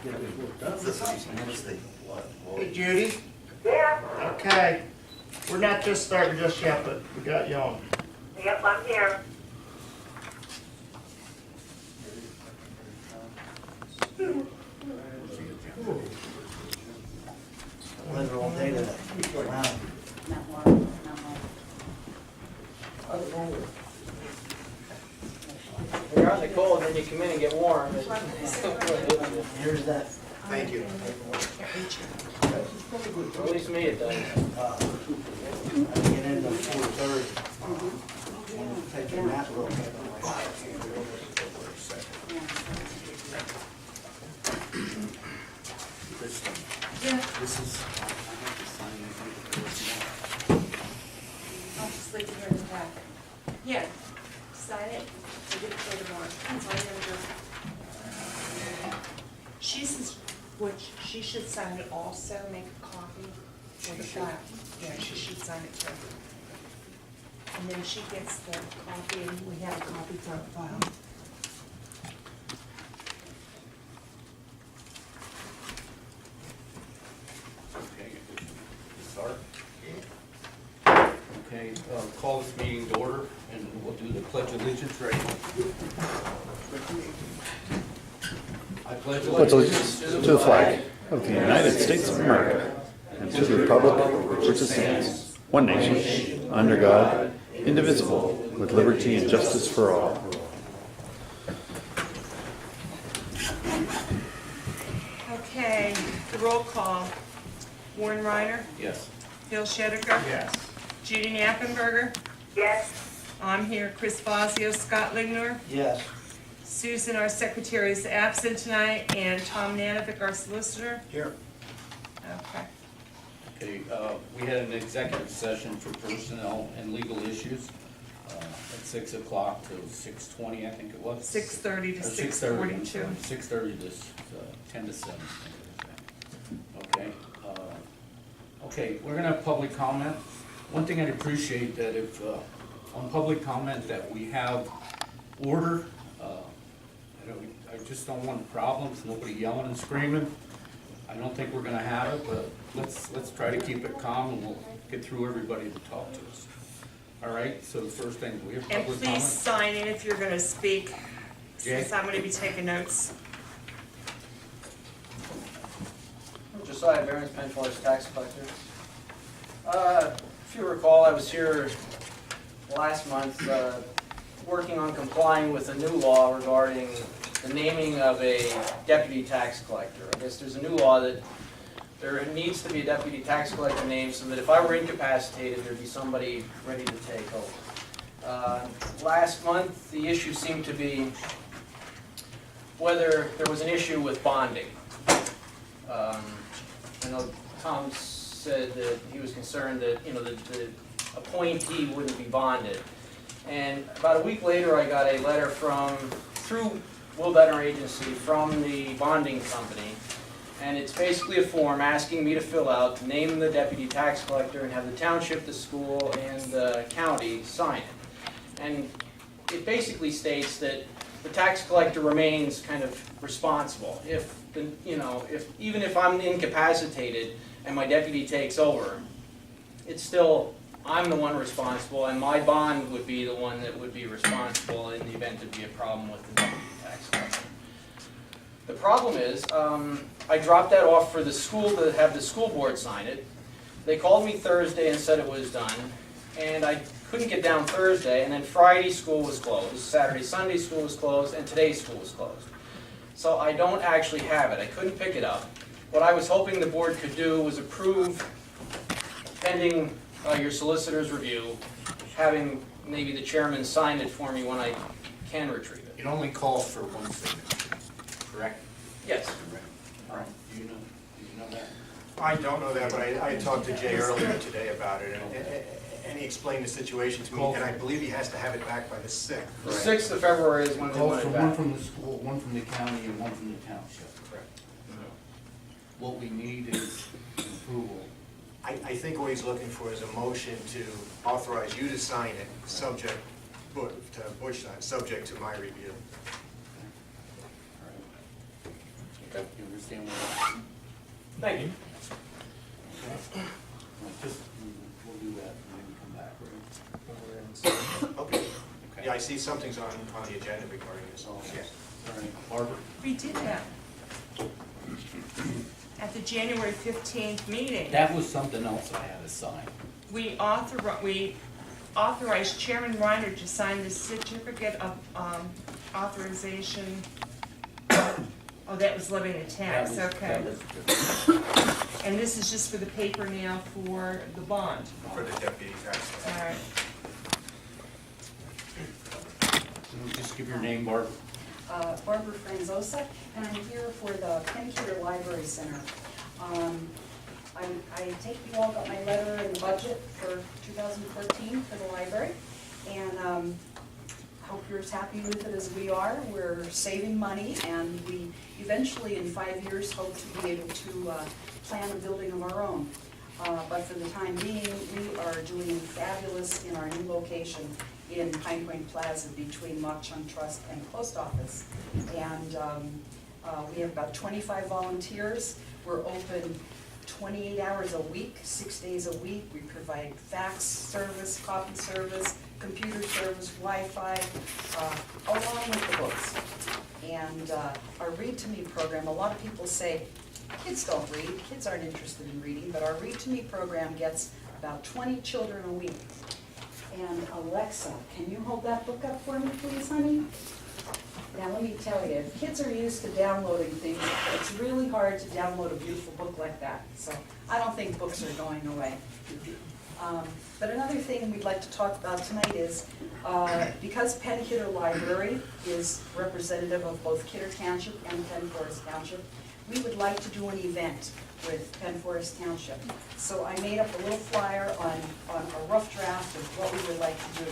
get this work done. Hey Judy? Yeah, Okay. We're not just starting just yet, but we got you on. yep, I'm here. Later all day today. Wow. Not warm, not warm. You're out in the cold, then you come in and get warm. Here's that. Thank you. At least me it does. I get into 4:30. Take a nap real quick. This is. I'll just leave it here in the back. Yeah, sign it, we'll get it for tomorrow. That's all you're gonna do. She says, she should sign it also, make a copy for the file. Yeah, she should sign it too. And then she gets the copy and we have a copy for the file. Start. Okay, call this meeting to order, and we'll do the pledge of allegiance right now. I pledge allegiance to the flag of the United States of America and to the republic for which it stands, one nation, under God, indivisible, with liberty and justice for all. Okay, the roll call. Warren Reiner, Yes. Bill Shedeker, Yes. Judy Knappenberger, Yes, I'm here, Chris Fazio, Scott Lignor, Yes. Susan, our secretary, is absent tonight, and Tom Nanovic, our solicitor. Here. Okay. Okay, we had an executive session for personnel and legal issues at 6 o'clock to 6:20, I think it was. 6:30 to Or 6:42. 6:30 to 10 to 7. Okay. Okay, we're gonna have public comment. One thing I'd appreciate that if, on public comment, that we have order. I just don't want problems, nobody yelling and screaming. I don't think we're gonna have it, but let's try to keep it calm and we'll get through everybody to talk to us. All right, so the first thing, we have And public please comment. sign in if you're gonna speak, since Jay? I'm gonna be taking notes. Josiah Barron's, Penn Forest tax collector. If you recall, I was here last month working on complying with a new law regarding the naming of a deputy tax collector. I guess there's a new law that there needs to be a deputy tax collector named so that if I were incapacitated, there'd be somebody ready to take over. Last month, the issue seemed to be whether there was an issue with bonding. I know Tom said that he was concerned that, the appointee wouldn't be bonded. And about a week later, I got a letter through Will Veteran Agency from the bonding company. And it's basically a form asking me to fill out, to name the deputy tax collector and have the township, the school, and the county sign it. And it basically states that the tax collector remains kind of responsible. Even if I'm incapacitated and my deputy takes over, it's still, I'm the one responsible, and my bond would be the one that would be responsible in the event there'd be a problem with the deputy tax collector. The problem is, I dropped that off for the school to have the school board sign it. They called me Thursday and said it was done, and I couldn't get down Thursday, and then Friday school was closed, Saturday, Sunday school was closed, and today's school was closed. So I don't actually have it. I couldn't pick it up. What I was hoping the board could do was approve, pending your solicitor's review, having maybe the chairman sign it for me when I can retrieve it. It only calls for one signature, correct? Yes. All right, do you know that? I don't know that, but I talked to Jay earlier today about it, and he explained the situation to me, and I believe he has to have it back by the 6th. The 6th of February is when they Calls want for it one back. from the school, one from the county, and one from the township. Correct. What we need is approval. I think what he's looking for is a motion to authorize you to sign it, subject to Bush sign, subject to my review. Okay, you understand what. Thank you. Just, we'll do that and then come back, right? Okay. Okay. Yeah, I see something's on the agenda regarding this. Okay. Yeah. All right, Barbara? We did that at the January 15th meeting. That was something else I had to sign. We authorized Chairman Reiner to sign the certificate of authorization. Oh, that was levying a tax, That okay. was And this is just for the paper now for the bond. For the deputy tax. All right. Just give your name, Barb. Barbara Franzosa, and I'm here for the Penn Library Center. I take you all got my letter and the budget for 2014 for the library, and hope you're as happy with it as we are. We're saving money, and we eventually, in 5 years, hope to be able to plan a building of our own. But for the time being, we are doing fabulous in our new location in Pine Point Plaza between Mock Chunk Trust and Post Office. And we have about 25 volunteers. We're open 28 hours a week, 6 days a week. We provide fax service, copy service, computer service, Wi-Fi, along with the books. And our Read to Me program, a lot of people say, kids don't read, kids aren't interested in reading, but our Read to Me program gets about 20 children a week. And Alexa, can you hold that book up for me, please, honey? Now, let me tell you, if kids are used to downloading things, it's really hard to download a beautiful book like that. So I don't think books are going away. But another thing we'd like to talk about tonight is, because Penn Kidder Library is representative of both Kidder Township and Penn Forest Township, we would like to do an event with Penn Forest Township. So I made up a little flyer on a rough draft of what we would like to do.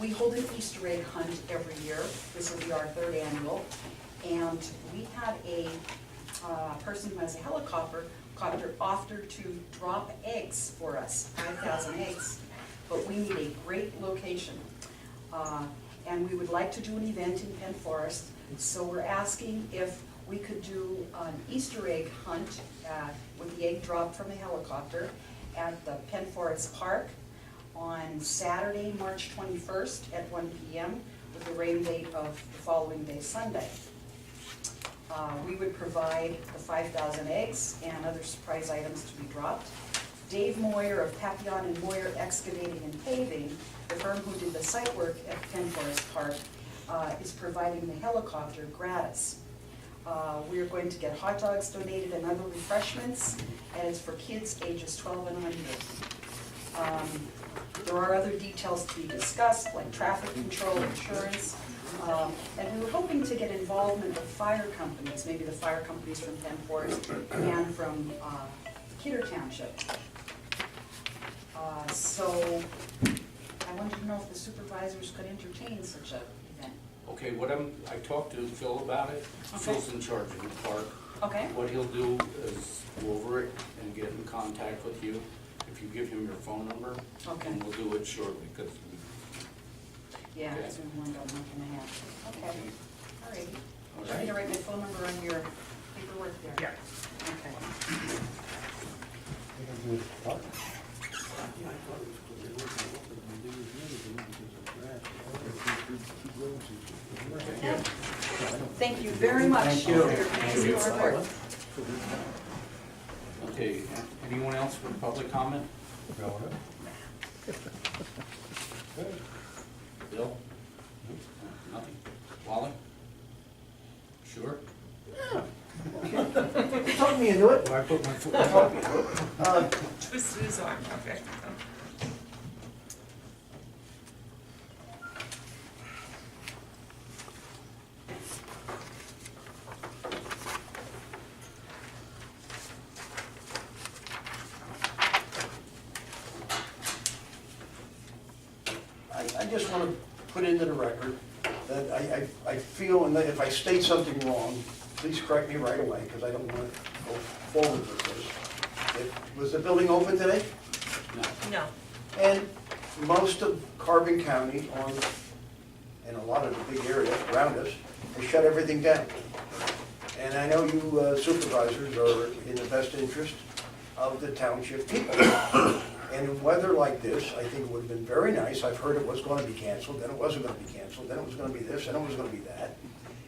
We hold an Easter egg hunt every year. This will be our 3rd annual. And we had a person who has a helicopter offered to drop eggs for us, 5,000 eggs. But we need a great location. And we would like to do an event in Penn Forest. So we're asking if we could do an Easter egg hunt with the egg drop from a helicopter at the Penn Forest Park on Saturday, March 21st at 1 p.m. with a rain date of the following day, Sunday. We would provide the 5,000 eggs and other surprise items to be dropped. Dave Moyer of Papillon and Moyer Excavating and Paving, the firm who did the site work at Penn Forest Park, is providing the helicopter gratis. We are going to get hot dogs donated and other refreshments, and it's for kids ages 12 and under. There are other details to be discussed, like traffic control, insurance, and we were hoping to get involvement of fire companies, maybe the fire companies from Penn Forest and from Kidder Township. So I wanted to know if the supervisors could entertain such an event. Okay, I talked to Phil about it. Okay. Phil's in charge of the park. Okay? What he'll do is go over it and get in contact with you. If you give him your phone number, Okay. and we'll do it shortly, because Yeah, Okay. that's what I'm looking at. Okay, all righty. All Do you want me to right. write my phone number on your paperwork there? Yeah. Okay. Thank you very much. Thank you. For your amazing hard work. Okay, anyone else for public comment? Bill? Nothing? Wally? Sure? Talk me into it. I put my foot. Twisted his arm, okay. I just want to put into the record that I feel, and that if I state something wrong, please correct me right away, because I don't want to go forward with this. Was the building open today? No. And most of Carbon County and a lot of the big area around us, they shut everything down. And I know you supervisors are in the best interest of the township people. And in weather like this, I think it would have been very nice. I've heard it was going to be canceled, then it wasn't going to be canceled, then it was going to be this, then it was going to be that.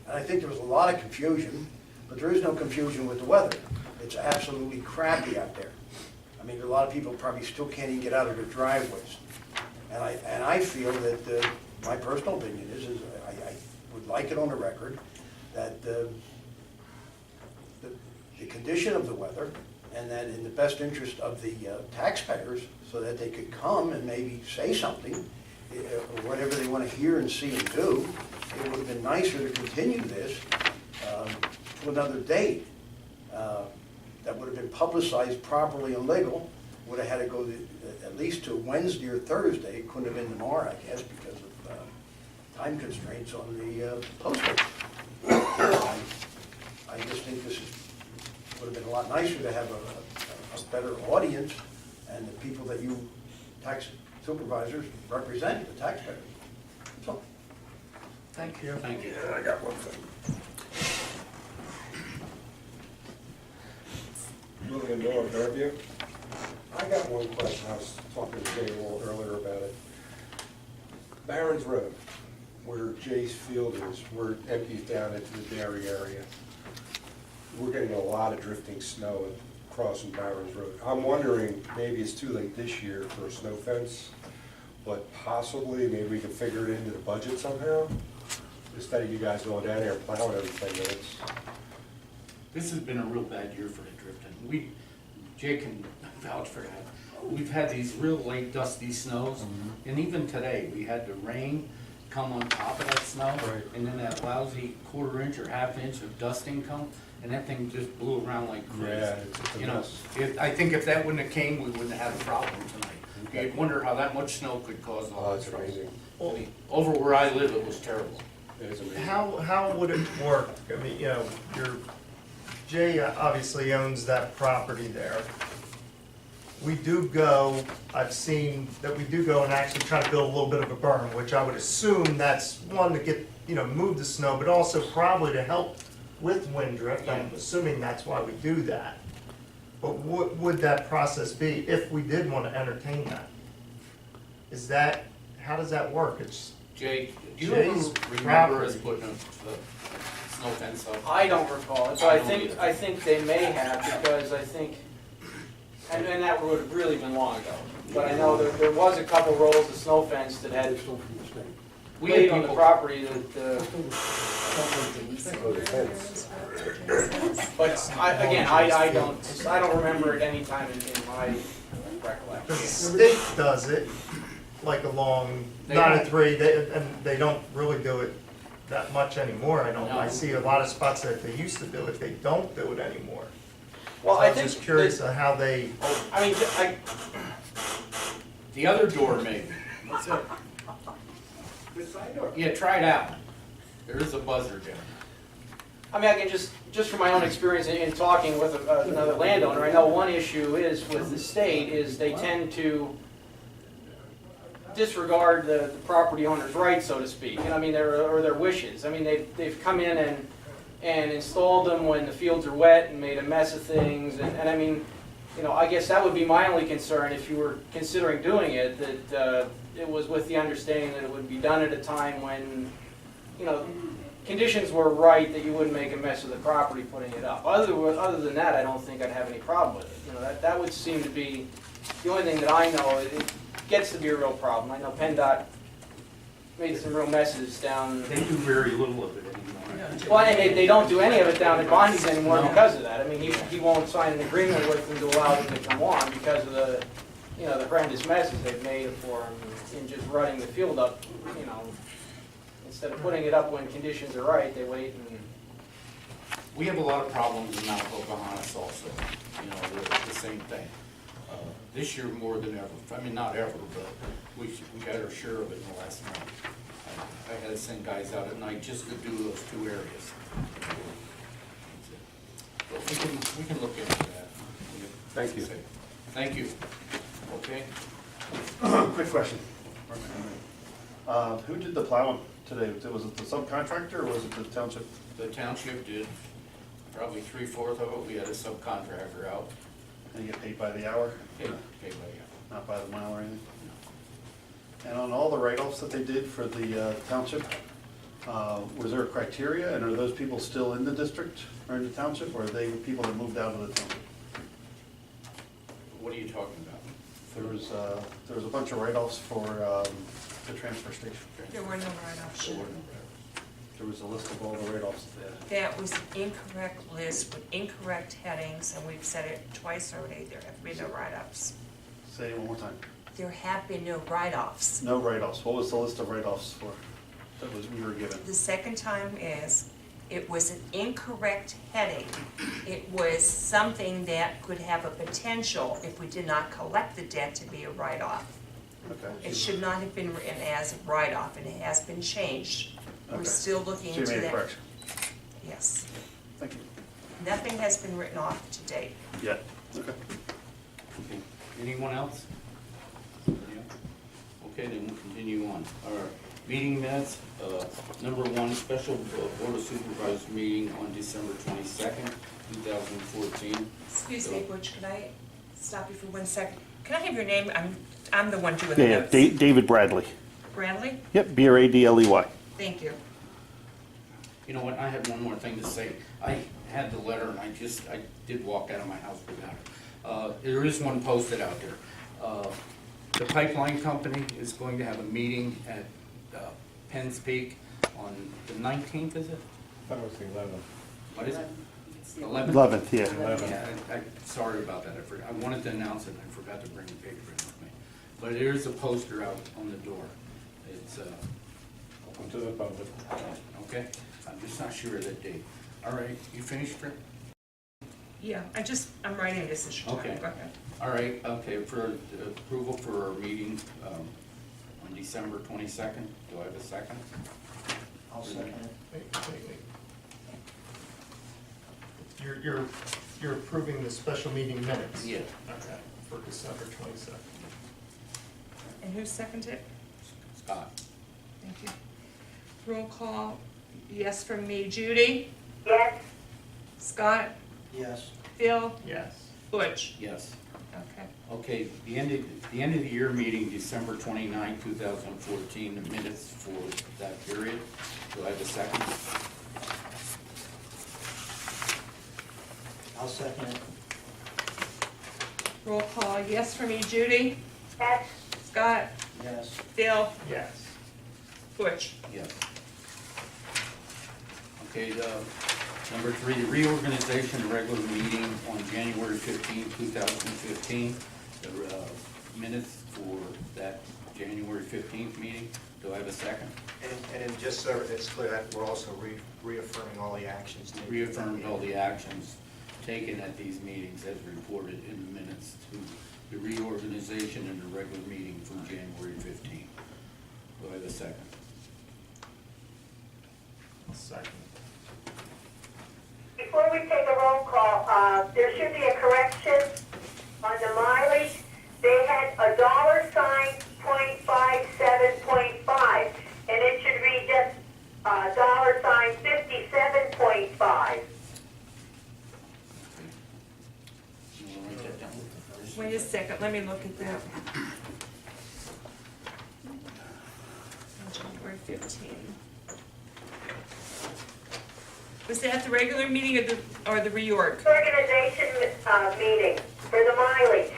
And I think there was a lot of confusion, but there is no confusion with the weather. It's absolutely crappy out there. I mean, a lot of people probably still can't even get out of their driveways. And I feel that, my personal opinion is I would like it on the record that the condition of the weather, and that in the best interest of the taxpayers, so that they could come and maybe say something, or whatever they want to hear and see and do. It would have been nicer to continue this to another date that would have been publicized properly and legal. Would have had to go at least to Wednesday or Thursday. It couldn't have been tomorrow, I guess, because of time constraints on the postage. I just think this would have been a lot nicer to have a better audience and the people that you tax supervisors represent, the taxpayers. That's all. Thank you. Thank you. I got one thing. William Miller, Fairview. I got one question. I was talking to Jay a little earlier about it. Barron's Road, where Jay's field is, where it empties down into the dairy area. We're getting a lot of drifting snow crossing Barron's Road. I'm wondering, maybe it's too late this year for a snow fence, but possibly maybe we can figure it into the budget somehow, instead of you guys going down there and plowing every 10 minutes. This has been a real bad year for the drifting. Jay can vouch for that. We've had these real late dusty snows, and even today, we had the rain come on top of that snow, Right. and then that lousy quarter-inch or half-inch of dusting come, and that thing just blew around like crazy. Yeah, it's a You know, mess. I think if that wouldn't have came, we wouldn't have had a problem tonight. Okay. You'd wonder how that much snow could cause all Oh, that it's trouble. amazing. I mean, over where I live, it was terrible. It is amazing. How would it work? I mean, you know, Jay obviously owns that property there. We do go, I've seen that we do go and actually try to build a little bit of a berm, which I would assume that's one to get, move the snow, but also probably to help with wind drift. I'm assuming that's why we do that. But what would that process be if we did want to entertain that? How does that work? It's Jay, do you Jay's remember us property. putting a snow fence up? I don't recall it, so I don't either. I think they may have, because I think, and that would have really been long ago. But I know there was a couple rolls of snow fence that had We had laid on the people, property that, but I don't remember it any time in my recollection. The state does it, like along They 903, and they don't really do it that much anymore. I see a lot of spots that they used to do it, they don't do it anymore. Well, So I I was think, just curious on how they, I mean, the other door maybe. What's it? Yeah, try it out. There is a buzzer down. I mean, I can just from my own experience in talking with another landowner, I know one issue is with the state is they tend to disregard the property owner's rights, so to speak, and I mean, or their wishes. I mean, they've come in and installed them when the fields are wet and made a mess of things, and I mean, I guess that would be my only concern if you were considering doing it, that it was with the understanding that it would be done at a time when, conditions were right, that you wouldn't make a mess of the property putting it up. Other than that, I don't think I'd have any problem with it. That would seem to be the only thing that I know. It gets to be a real problem. I know PennDOT made some real messes down. They do very little of it anymore. Well, and they don't do any of it down at Bondi's anymore No. because of that. I mean, he won't sign an agreement with them to allow them to come on because of the horrendous messes they've made for him in just running the field up, Instead of putting it up when conditions are right, they wait and... We have a lot of problems in Mount Pocahontas also, the same thing. This year more than ever, I mean, not ever, but we got our share of it in the last month. I had to send guys out at night just to do those two areas. But we can look into that. Thank you. Thank you. Okay. Quick question. Who did the plowing today? Was it the subcontractor or was it the township? The township did. probably 3/4 of it, we had a subcontractor out, And you get paid by the hour, paid by the hour. not by the mile or anything? And on all the write-offs that they did for the township, was there a criteria, and are those people still in the district or in the township, or are they people that moved out of the township? What are you talking about? There was a bunch of write-offs for the transfer station. There were no write-offs. There was a list of all the write-offs there. That was an incorrect list with incorrect headings, and we've said it twice already, there have been no write-offs. Say it one more time. There have been no write-offs. No write-offs. What was the list of write-offs for, we were given? The second time is, it was an incorrect heading. It was something that could have a potential, if we did not collect the debt, to be a write-off. Okay. It should not have been written as a write-off, and it has been changed. We're Okay. still looking So you into made a that. correction. Yes. Thank you. Nothing has been written off to date. Yeah, okay. Okay. Anyone else? Okay, then we'll continue on. Our meeting minutes, number 1, special Board of Supervisors meeting on December 22nd, 2014. Excuse me, Butch, could I stop you for 1 second? Can I have your name? I'm the one doing the Yeah, notes. David Bradley. Bradley? Yep, Bradley. Thank you. You know what, I had one more thing to say. I had the letter and I did walk out of my house without it. There is one posted out there. The pipeline company is going to have a meeting at Penn's Peak on the 19th, is it? That was the 11th. What is it? 11th? 11th, yeah. Yeah, sorry about that. I wanted to announce it and I forgot to bring the paper in with me. But there is a poster out on the door. It's, Open to the public. okay? I'm just not sure of that date. All right, you finished, Rick? Yeah, I'm writing this as you're talking. Okay. Go ahead. All right, okay, for approval for our meeting on December 22nd, do I have a second? I'll second it. Wait. You're approving the special meeting minutes? Yeah. Okay, for December 22nd. And who seconded it? Scott? Thank you. Roll call, yes from me. Judy? Yes, Scott? Yes. Phil? Yes. Butch? Yes. Okay. Okay, the end of the year meeting, December 29, 2014, the minutes for that period. Do I have a second? I'll second it. Roll call, yes from me. Judy? yes, Scott? Yes. Phil? Yes. Yes. Butch? Okay, number 3, the reorganization of regular meeting on January 15, 2015. The minutes for that January 15th meeting. Do I have a second? And just so it's clear, that we're also reaffirming all the actions. taken. Reaffirmed all the actions taken at these meetings as reported in the minutes to the reorganization and the regular meeting from January 15th. Do I have a second? I'll second. before we take a roll call, there should be a correction on the mileage. They had a $sign, .57.5, and it should read just $sign 57.5. You wanna write that down? Wait a second, let me look at that. January 15. Was that the regular meeting or the reorg? Organization meeting for the mileage.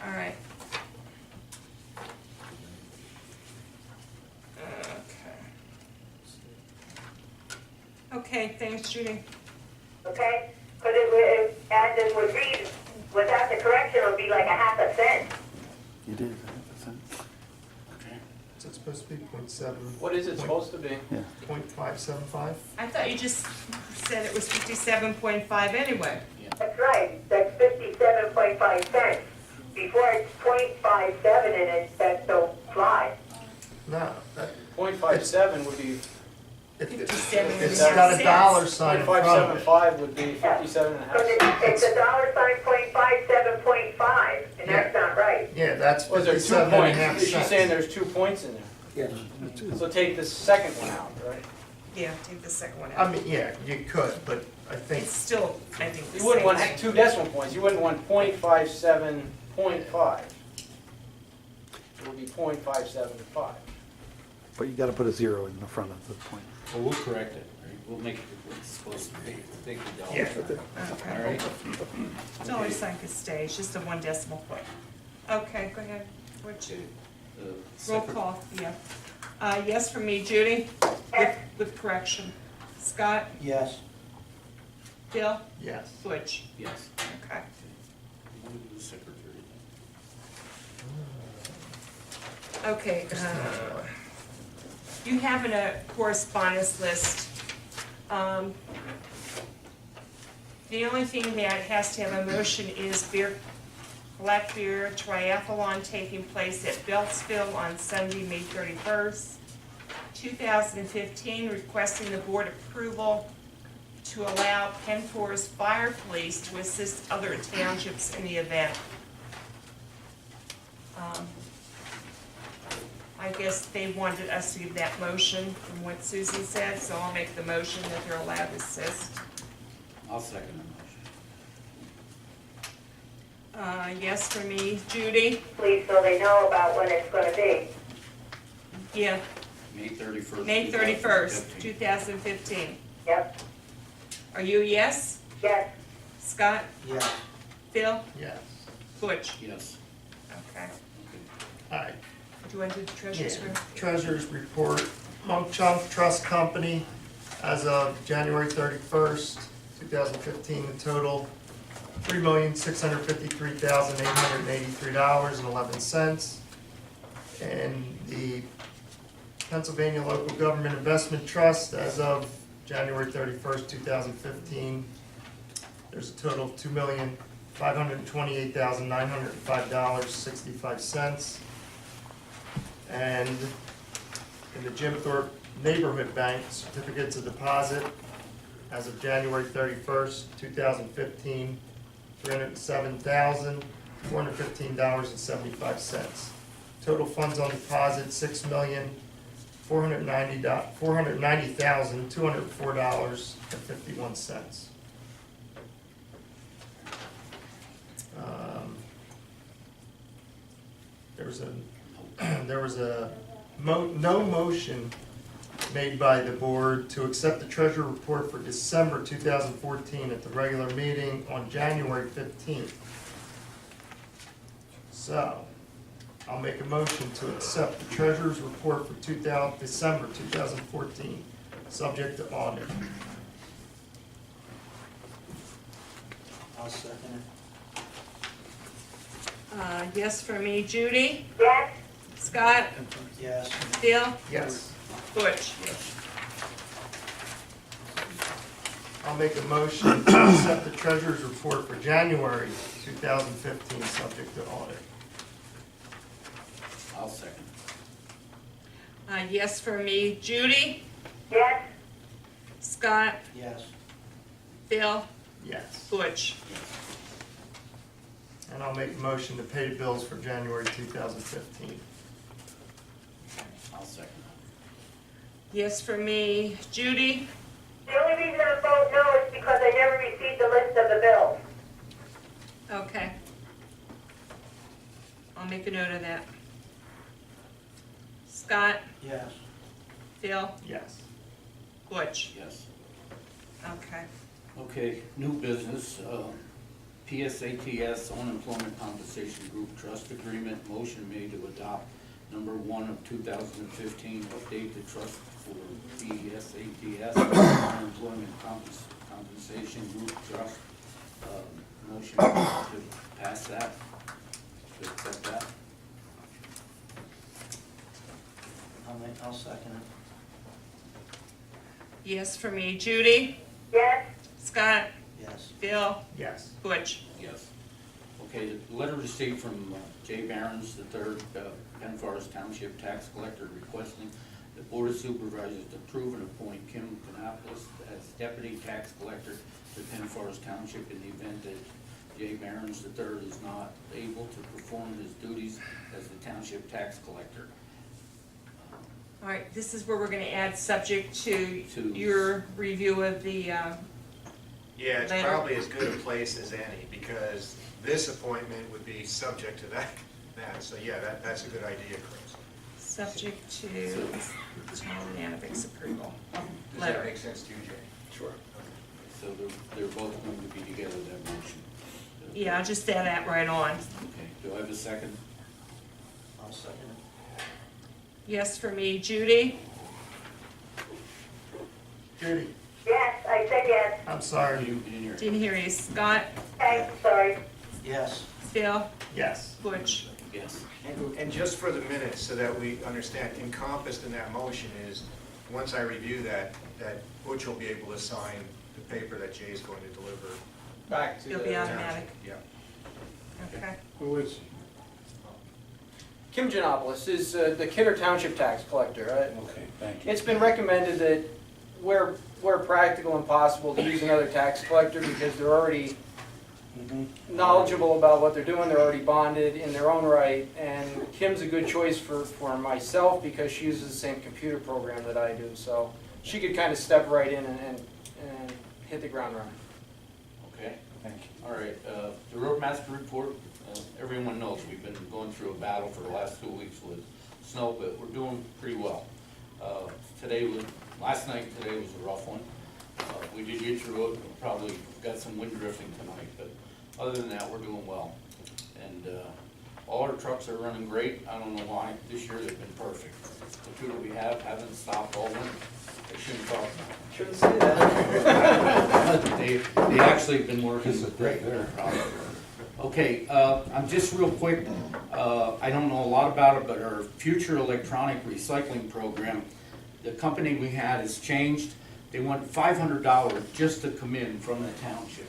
All right. Okay, thanks, Judy. Okay? Because as it would read, without the correction, it would be like a half a cent. You did, Okay. Is it supposed to be .7? What is it supposed to be? yeah. .575? I thought you just said it was 57.5 anyway. That's right, that's 57.5 cents. Before it's .57 and that don't fly. No, that, .57 would be, it's got a dollar sign in front of it. .575 would be 57 and a half Because cents. it's a $sign .57.5, and that's not right. Yeah, that's Was there 2 57 and a points? half Is she saying cents. there's 2 points in there? Yes. So take the second one out, right? Yeah, take the second one I out. mean, yeah, you could, but I think, It's still, I think, the You wouldn't want same. 2 decimal points, you wouldn't want .57.5. It would be .575. But you gotta put a zero in the front of the point. Well, we'll correct it, right? We'll make it what it's supposed to be. Take the dollar. Yeah. All Okay. right? It's always like a stay, it's just a 1 decimal point. Okay, go ahead. What you, Okay. roll call, yeah. Yes for me, Judy, with correction. Scott, Yes. Bill, yes. Butch. Yes. Okay. You want to do the secretary? Okay, you have in a correspondence list, the only thing that has to have a motion is Black Beer Triathlon taking place at Beltsville on Sunday, May 31st, 2015, requesting the board approval to allow Penn Forest Fire Police to assist other townships in the event. I guess they wanted us to give that motion from what Susan said, so I'll make the motion that they're allowed to assist. I'll second the motion. Yes for me, Judy? Please, so they know about when it's gonna be. Yeah, May 31st. May 31st, 2015. Yep, 2015. Are you a yes? yes, Scott? Yes. Phil? Yes. Butch? Yes. Okay. Okay. All right. Do you want to do the treasurer's Yeah. report? Treasurer's report, Monk Chunk Trust Company, as of January 31st, 2015, the total $3,653,883.11. And the Pennsylvania Local Government Investment Trust, as of January 31st, 2015, there's a total of $2,528,905.65. And in the Jim Thorpe Neighborhood Bank, certificates of deposit, as of January 31st, 2015, $307,415.75. Total funds on deposit, $6,490,204.51. There was a no motion made by the board to accept the treasurer report for December 2014 at the regular meeting on January 15th. So, I'll make a motion to accept the treasurer's report for December 2014, subject to audit. I'll second it. Yes for me, Judy? yes, Scott? Yes. Bill? Yes. Butch? I'll make a motion to accept the treasurer's report for January 2015, subject to audit. I'll second. Yes for me, Judy? yes, Scott? Yes. Bill? Yes. Butch? And I'll make a motion to pay the bills for January 2015. I'll second. Yes for me, Judy? the only reason I vote no is because I never received the list of the bills. Okay. I'll make a note of that. Scott? Yes. Phil? Yes. Butch? Yes. Okay. Okay, new business, PSATS Unemployment Compensation Group Trust Agreement, motion made to adopt number 1 of 2015, update the trust for PSATS Unemployment Compensation Group Trust. Motion to pass that, to accept that. I'll second it. Yes for me, Judy? Yes, Scott? Yes. Bill? Yes. Butch? Yes. Okay, the letter received from Jay Barons III, Penn Forest Township Tax Collector, requesting the Board of Supervisors to approve and appoint Kim Kanopoulos as Deputy Tax Collector to Penn Forest Township in the event that Jay Barons III is not able to perform his duties as the Township Tax Collector. All right, this is where we're gonna add subject to To- your review of the Yeah, it's later? probably as good a place as any, because this appointment would be subject to that. So yeah, that's a good idea, Chris. Subject to Tom Nanovich's approval. Does that Letter. make sense to you, Jay? Sure. So they're both going to be together, that motion. Yeah, I'll just add that right on. Okay, do I have a second? I'll second it. Yes for me. Judy? Judy, Yes, I said yes. I'm sorry. You didn't hear. Didn't hear you. Scott? Okay, sorry. Yes. Phil? Yes. Butch? Yes. And just for the minutes, so that we understand, encompassed in that motion is, once I review that Butch will be able to sign the paper that Jay's going to deliver. Back to It'll the be township. automatic. Yeah. Okay. Who is? Kim Janopoulos is the Kidder Township tax collector. Okay, thank you. It's been recommended that where practical and possible to use another tax collector because they're already knowledgeable about what they're doing, they're already bonded in their own right, and Kim's a good choice for myself because she uses the same computer program that I do, so she could kind of step right in and hit the ground running. Okay, thank you. All right, the roadmaster report, everyone knows we've been going through a battle for the last 2 weeks with snow, but we're doing pretty well. Last night, today was a rough one. We did get through it, we probably got some wind drifting tonight, but other than that, we're doing well. And all our trucks are running great. I don't know why. This year they've been perfect. The two that we haven't stopped all winter. They shouldn't talk now. Shouldn't say that. They actually have been working great. Okay, I'm just real quick, I don't know a lot about it, but our future electronic recycling program, the company we had has changed. They want $500 just to come in from the township,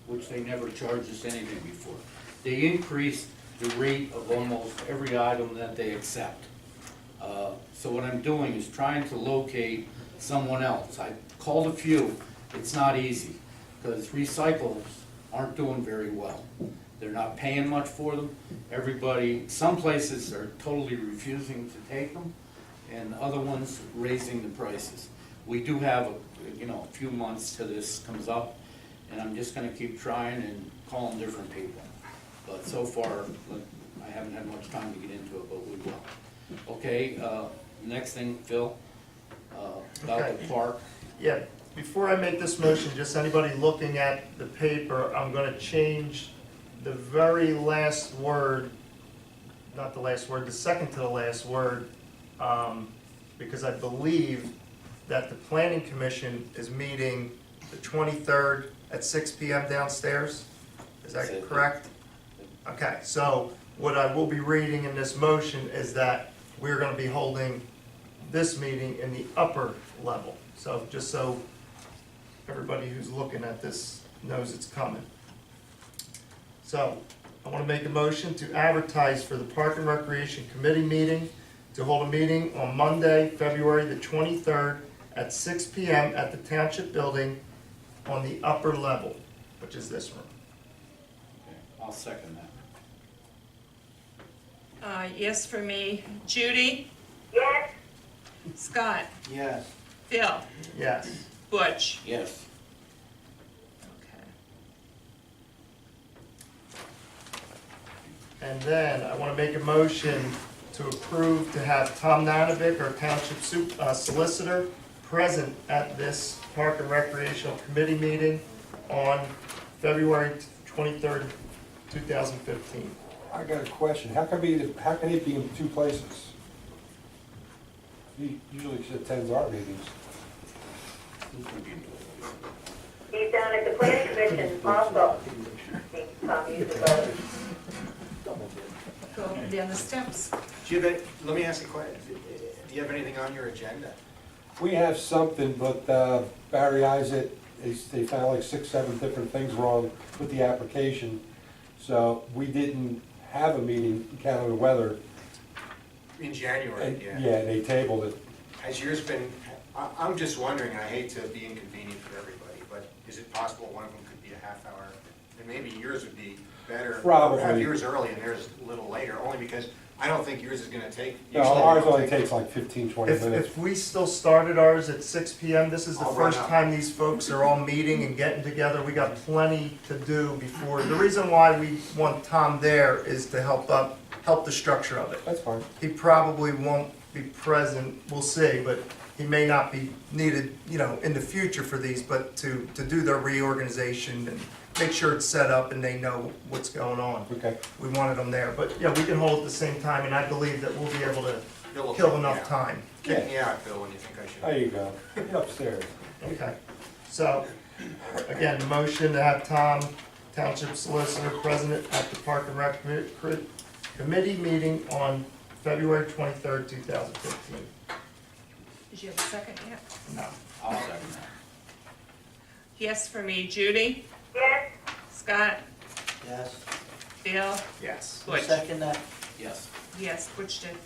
which they never charged us anything before. They increased the rate of almost every item that they accept. So what I'm doing is trying to locate someone else. I called a few. It's not easy because recyclables aren't doing very well. They're not paying much for them. Some places are totally refusing to take them, and other ones raising the prices. We do have a few months till this comes up, and I'm just gonna keep trying and calling different people. But so far, I haven't had much time to get into it, but we will. Okay, next thing, Phil, about Okay. the park. Yeah, before I make this motion, just anybody looking at the paper, I'm gonna change the very last word, not the last word, the second to the last word, because I believe that the planning commission is meeting the 23rd at 6 p.m. downstairs. Is that correct? Okay, so what I will be reading in this motion is that we're gonna be holding this meeting in the upper level. So just so everybody who's looking at this knows it's coming. So I want to make a motion to advertise for the Park and Recreation Committee meeting to hold a meeting on Monday, February the 23rd at 6 p.m. at the Township Building on the upper level, which is this room. Okay, I'll second that. Yes for me. Judy? Yes, Scott? Yes. Phil? Yes. Butch? Yes. Okay. And then I want to make a motion to approve to have Tom Nanovic, our Township Solicitor, present at this Park and Recreational Committee meeting on February 23rd, 2015. I got a question. How can it be in two places? He usually attends our meetings. Who's gonna be in it? he's down at the planning commission also. Tom uses those. Go up and down the steps. Let me ask you a question. Do you have anything on your agenda? We have something, but Barry Isaac, they found like 6, 7 different things wrong with the application. So we didn't have a meeting, counting the weather. In January, And, yeah. yeah, they tabled it. Has yours been, I'm just wondering, and I hate to be inconvenient for everybody, but is it possible one of them could be a half hour? And maybe yours would be better. Probably. Have yours early and theirs a little later, only because I don't think yours is gonna take. No, ours only takes like 15, 20 minutes. If we still started ours at 6 PM, this is the I'll run first up. time these folks are all meeting and getting together. We got plenty to do before. The reason why we want Tom there is to help the structure of it. That's fine. He probably won't be present, we'll see, but he may not be needed, in the future for these, but to do their reorganization and make sure it's set up and they know what's going on. Okay. We wanted them there, but yeah, we can hold at the same time, and I believe that we'll be able to Bill will kill kick me enough out. time. Kick me out, Bill, when you think I should. There you go. Get upstairs. Okay, so, again, the motion to have Tom, Township Solicitor, President at the Park and Rec Committee meeting on February 23rd, 2015. Did you have a second yet? No. I'll second that. Yes for me, Judy, Yes, Scott, Yes. Bill, Yes. Butch. Second that? Yes. Yes, Butch did.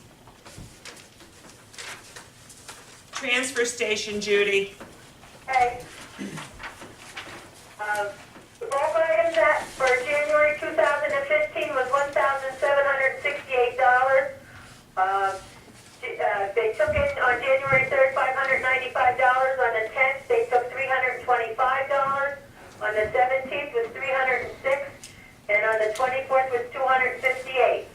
Transfer station, Judy. okay. The bulk items that for January 2015 was $1,768. They took in on January 3rd, $595. On the 10th, they took $325. On the 17th was $306. And on the 24th was $258.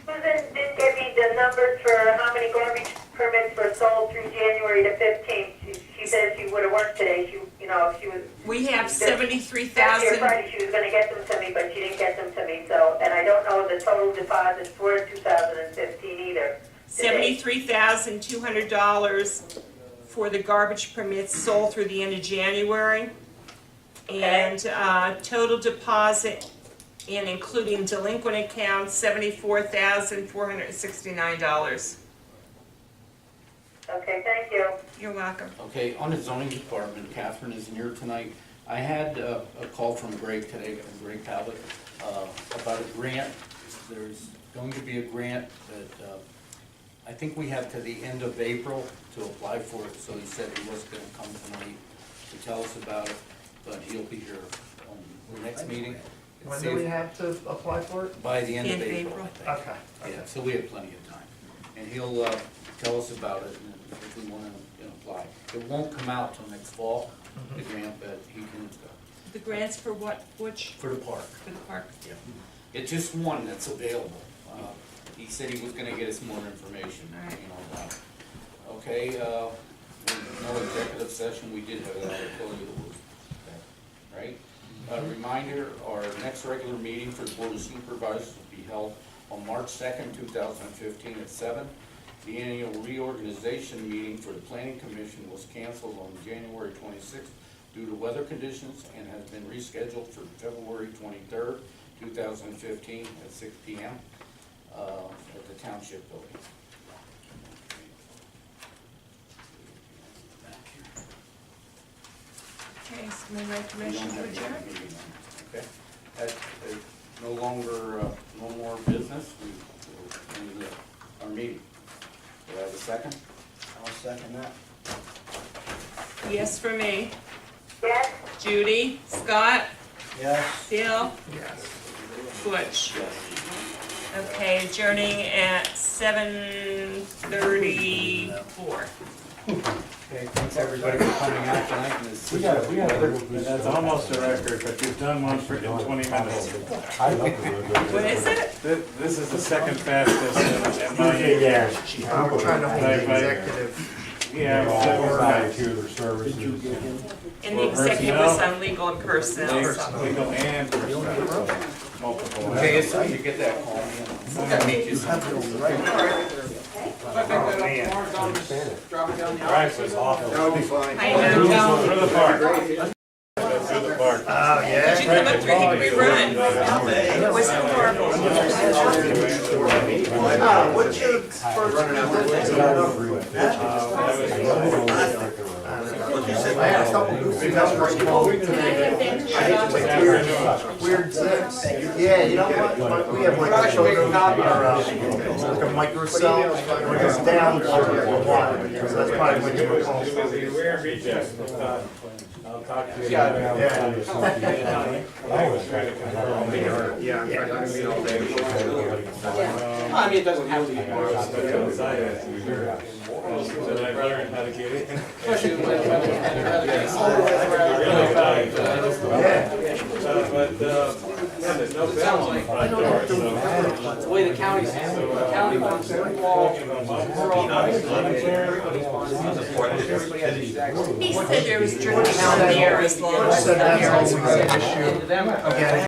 Susan didn't give me the numbers for how many garbage permits were sold through January the 15th. She said she would have worked today. If she was. We have Last year 73,000. Friday, she was gonna get them to me, but she didn't get them to me, so, and I don't know the total deposits for 2015 either. $73,200 for the garbage permits sold through the end of January. And total deposit, and including delinquent accounts, $74,469. Okay, thank you. You're welcome. Okay, on the zoning department, Catherine isn't here tonight. I had a call from Greg today, from Greg Talbot, about a grant. There's going to be a grant that I think we have to the end of April to apply for it, so he said he was gonna come tonight to tell us about it, but he'll be here on the next meeting. When do we have to apply for it? By the end of End of April, I April. think. Okay. Yeah, so we have plenty of time. And he'll tell us about it and if we want to apply. It won't come out till next fall, the grant, but he can, The grants for what, which, for the park. for the park? Yeah. It's just one that's available. He said he was gonna get us more information, Alright. about it. Okay, no executive session, we did have that, I'll tell you the rules. Right? Reminder, our next regular meeting for the Board of Supervisors will be held on March 2nd, 2015 at 7. The annual reorganization meeting for the Planning Commission was canceled on January 26th due to weather conditions and has been rescheduled for February 23rd, 2015 at 6 p.m. At the Township Building. Okay, so we make a We don't motion to have any adjourn? meeting on it, okay? That, no longer, no more business, we will end our meeting. Do I have a second? I'll second that. Yes for me. Yes, Judy, Scott, Yes. Bill, Yes. Butch. Yes. Okay, adjourning at 7:34. Okay, thanks everybody for coming out tonight. And this- We got a That's almost a record, but you've done one for 20 minutes. I love to do it. What is it? This is the second fastest in my Yeah. We're trying to hold the executive. Yeah, All so to their services. And the executive was on legal and personnel. legal and personnel. Multiple. Okay, as soon as you get that call, I'll meet you sometime. Right, was awful. That would be fine. I know. For the park. For the park. Oh, Did yeah? you come up through Hickory Run? It was horrible. What's your first I had a couple goofy numbers called today. I hate to take weird zips. Yeah, you know what? We have like a photo, or like a microcell, where it's down for a while, so that's probably what you were calling. We're in recess. talk to you. Yeah. Yeah, I'm gonna be all day. I mean, it doesn't have to be more. So I learned how to get in. Especially when But, yeah, there's no bell on the front door, so. the way the county wants it, He said there was drinking out of the air as long as the Said that's parents always were. an issue. Into them. Again,